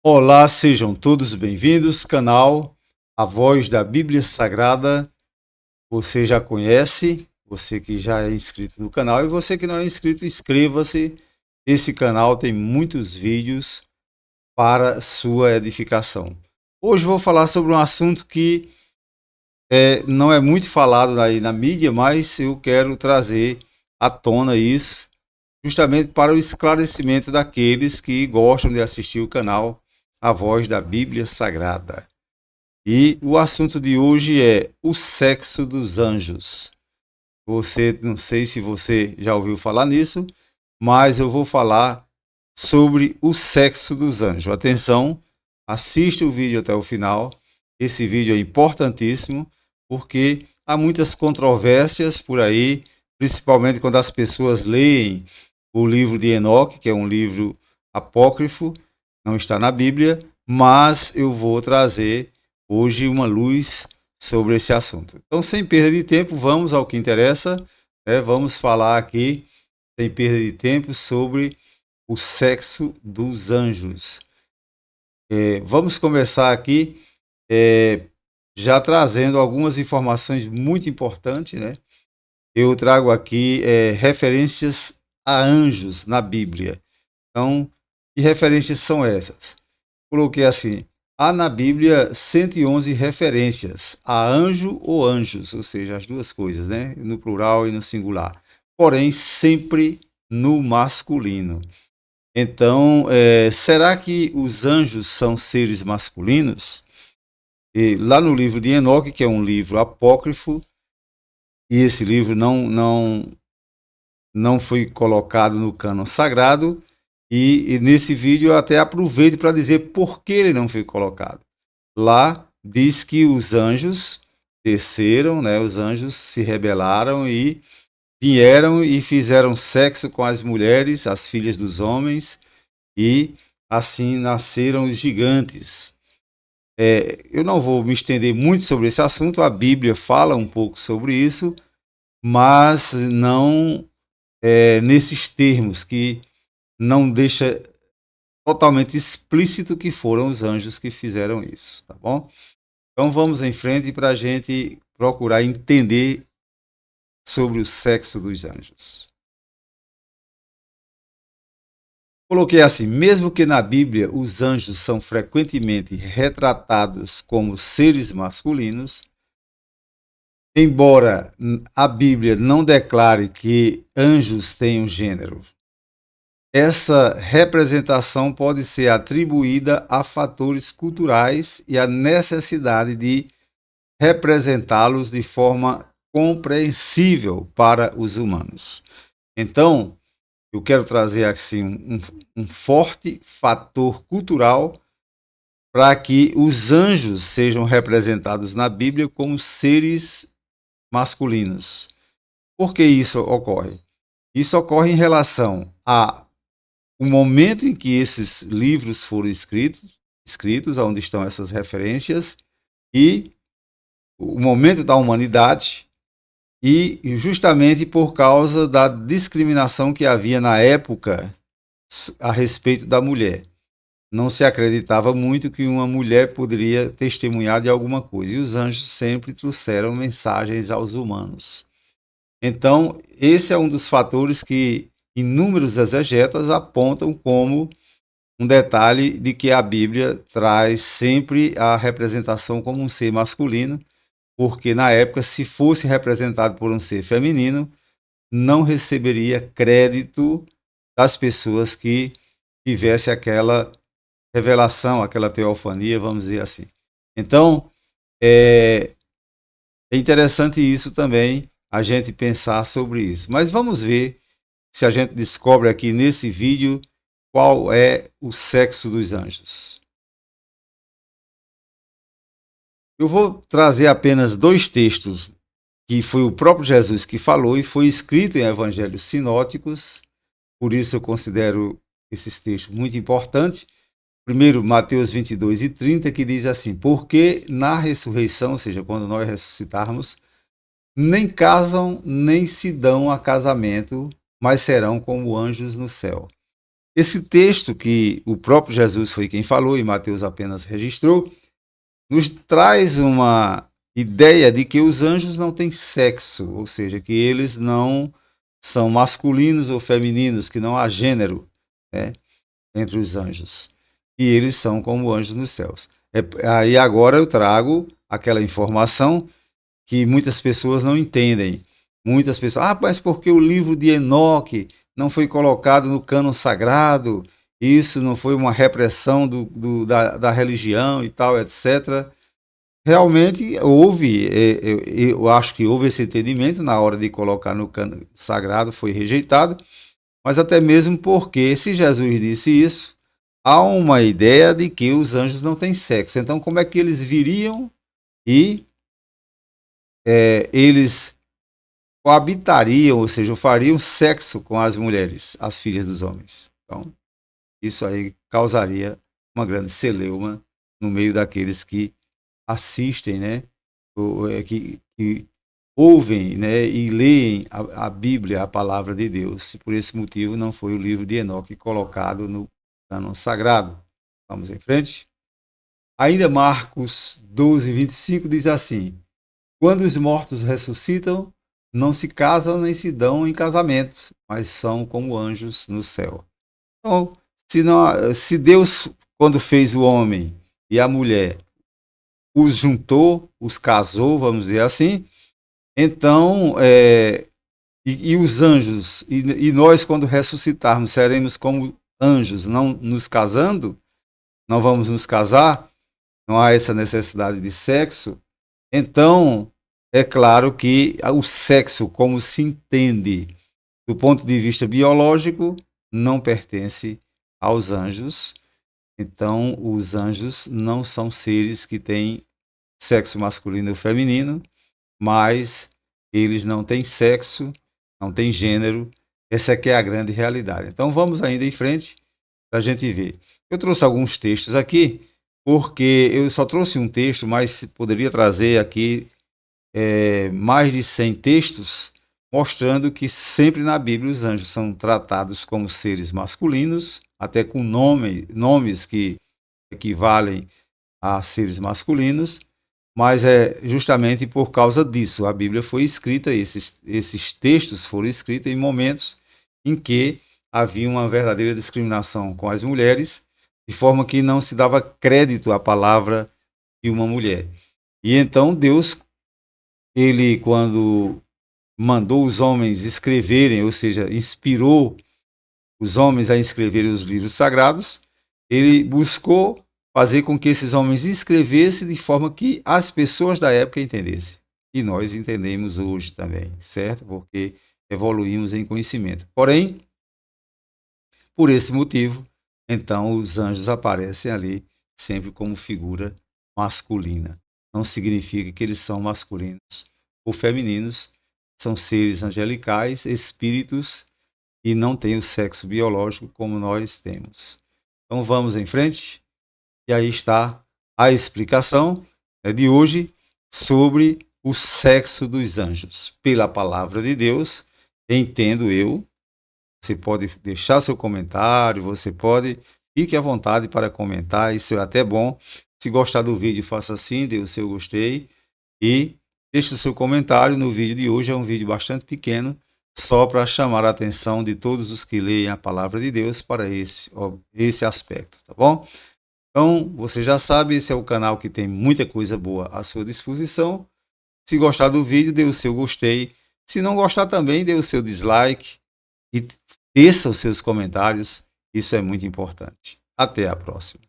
Olá, sejam todos bem-vindos, canal A Voz da Bíblia Sagrada. Você já conhece, você que já é inscrito no canal, e você que não é inscrito, inscreva-se. Esse canal tem muitos vídeos para sua edificação. Hoje vou falar sobre um assunto que não é muito falado aí na mídia, mas eu quero trazer à tona isso, justamente para o esclarecimento daqueles que gostam de assistir o canal A Voz da Bíblia Sagrada. E o assunto de hoje é o sexo dos anjos. Não sei se você já ouviu falar nisso, mas eu vou falar sobre o sexo dos anjos. Atenção, assista o vídeo até o final. Esse vídeo é importantíssimo porque há muitas controvérsias por aí, principalmente quando as pessoas leem o livro de Enoque, que é um livro apócrifo, não está na Bíblia, mas eu vou trazer hoje uma luz sobre esse assunto. Então, sem perda de tempo, vamos ao que interessa, né? Vamos falar aqui, sem perda de tempo, sobre o sexo dos anjos. Vamos começar aqui já trazendo algumas informações muito importantes, né? Eu trago aqui referências a anjos na Bíblia. Então, que referências são essas? Coloquei assim: há na Bíblia 111 referências a anjo ou anjos, ou seja, as duas coisas, né? No plural e no singular. Porém, sempre no masculino. Então, será que os anjos são seres masculinos? E lá no livro de Enoque, que é um livro apócrifo, e esse livro não foi colocado no cânon sagrado, e nesse vídeo eu até aproveito para dizer por que ele não foi colocado. Lá diz que os anjos desceram, né, os anjos se rebelaram e vieram e fizeram sexo com as mulheres, as filhas dos homens, e assim nasceram os gigantes. Eu não vou me estender muito sobre esse assunto, a Bíblia fala um pouco sobre isso, mas não nesses termos, que não deixa totalmente explícito que foram os anjos que fizeram isso, tá bom? Então vamos em frente para a gente procurar entender sobre o sexo dos anjos. Coloquei assim: mesmo que na Bíblia os anjos são frequentemente retratados como seres masculinos, embora a Bíblia não declare que anjos tenham gênero, essa representação pode ser atribuída a fatores culturais e à necessidade de representá-los de forma compreensível para os humanos. Então, eu quero trazer assim um forte fator cultural para que os anjos sejam representados na Bíblia como seres masculinos. Por que isso ocorre? Isso ocorre em relação a o momento em que esses livros foram escritos, onde estão essas referências, e o momento da humanidade, e justamente por causa da discriminação que havia na época a respeito da mulher. Não se acreditava muito que uma mulher poderia testemunhar de alguma coisa, e os anjos sempre trouxeram mensagens aos humanos. Então, esse é um dos fatores que inúmeros exegetas apontam como um detalhe de que a Bíblia traz sempre a representação como um ser masculino, porque na época, se fosse representado por um ser feminino, não receberia crédito das pessoas que tivesse aquela revelação, aquela teofania, vamos dizer assim. Então, é interessante isso também, a gente pensar sobre isso. Mas vamos ver se a gente descobre aqui nesse vídeo qual é o sexo dos anjos. Eu vou trazer apenas dois textos que foi o próprio Jesus que falou e foi escrito em evangelhos sinóticos, por isso eu considero esses textos muito importantes. Primeiro, Mateus 22:30, que diz assim: porque na ressurreição, ou seja, quando nós ressuscitarmos, nem casam, nem se dão a casamento, mas serão como anjos no céu. Esse texto que o próprio Jesus foi quem falou e Mateus apenas registrou, nos traz uma ideia de que os anjos não têm sexo, ou seja, que eles não são masculinos ou femininos, que não há gênero, né, entre os anjos. E eles são como anjos nos céus. Aí agora eu trago aquela informação que muitas pessoas não entendem. Muitas pessoas, mas porque o livro de Enoque não foi colocado no cânon sagrado, isso não foi uma repressão da religião e tal, etc. Realmente houve, eu acho que houve esse entendimento na hora de colocar no cânon sagrado, foi rejeitado, mas até mesmo porque, se Jesus disse isso, há uma ideia de que os anjos não têm sexo. Então, como é que eles viriam e eles coabitariam, ou seja, fariam sexo com as mulheres, as filhas dos homens? Então, isso aí causaria uma grande celeuma no meio daqueles que assistem, né, que ouvem, né, e leem a Bíblia, a palavra de Deus. E por esse motivo não foi o livro de Enoque colocado no cânon sagrado. Vamos em frente. Ainda Marcos 12, 25 diz assim: quando os mortos ressuscitam, não se casam nem se dão em casamentos, mas são como anjos no céu. Então, se Deus, quando fez o homem e a mulher, os juntou, os casou, vamos dizer assim, então, e os anjos, e nós, quando ressuscitarmos, seremos como anjos, não nos casando, não vamos nos casar, não há essa necessidade de sexo, então, é claro que o sexo, como se entende do ponto de vista biológico, não pertence aos anjos. Então, os anjos não são seres que têm sexo masculino ou feminino, mas eles não têm sexo, não têm gênero. Essa aqui é a grande realidade. Então, vamos ainda em frente para a gente ver. Eu trouxe alguns textos aqui, porque eu só trouxe um texto, mas poderia trazer aqui mais de 100 textos, mostrando que sempre na Bíblia os anjos são tratados como seres masculinos, até com nomes que equivalem a seres masculinos, mas é justamente por causa disso. A Bíblia foi escrita, esses textos foram escritos em momentos em que havia uma verdadeira discriminação com as mulheres, de forma que não se dava crédito à palavra de uma mulher. E então Deus, ele, quando mandou os homens escreverem, ou seja, inspirou os homens a escreverem os livros sagrados, ele buscou fazer com que esses homens escrevessem de forma que as pessoas da época entendessem. E nós entendemos hoje também, certo? Porque evoluímos em conhecimento. Porém, por esse motivo, então os anjos aparecem ali sempre como figura masculina. Não significa que eles são masculinos ou femininos, são seres angelicais, espíritos, e não têm o sexo biológico como nós temos. Então vamos em frente, e aí está a explicação, né, de hoje sobre o sexo dos anjos. Pela palavra de Deus, entendo eu. Você pode deixar seu comentário, você pode, fique à vontade para comentar, isso é até bom. Se gostar do vídeo, faça assim, dê o seu gostei e deixe o seu comentário no vídeo de hoje. É um vídeo bastante pequeno, só para chamar a atenção de todos os que leem a palavra de Deus para esse aspecto, tá bom? Então, você já sabe, esse é o canal que tem muita coisa boa à sua disposição. Se gostar do vídeo, dê o seu gostei. Se não gostar também, dê o seu dislike e teça os seus comentários. Isso é muito importante. Até a próxima.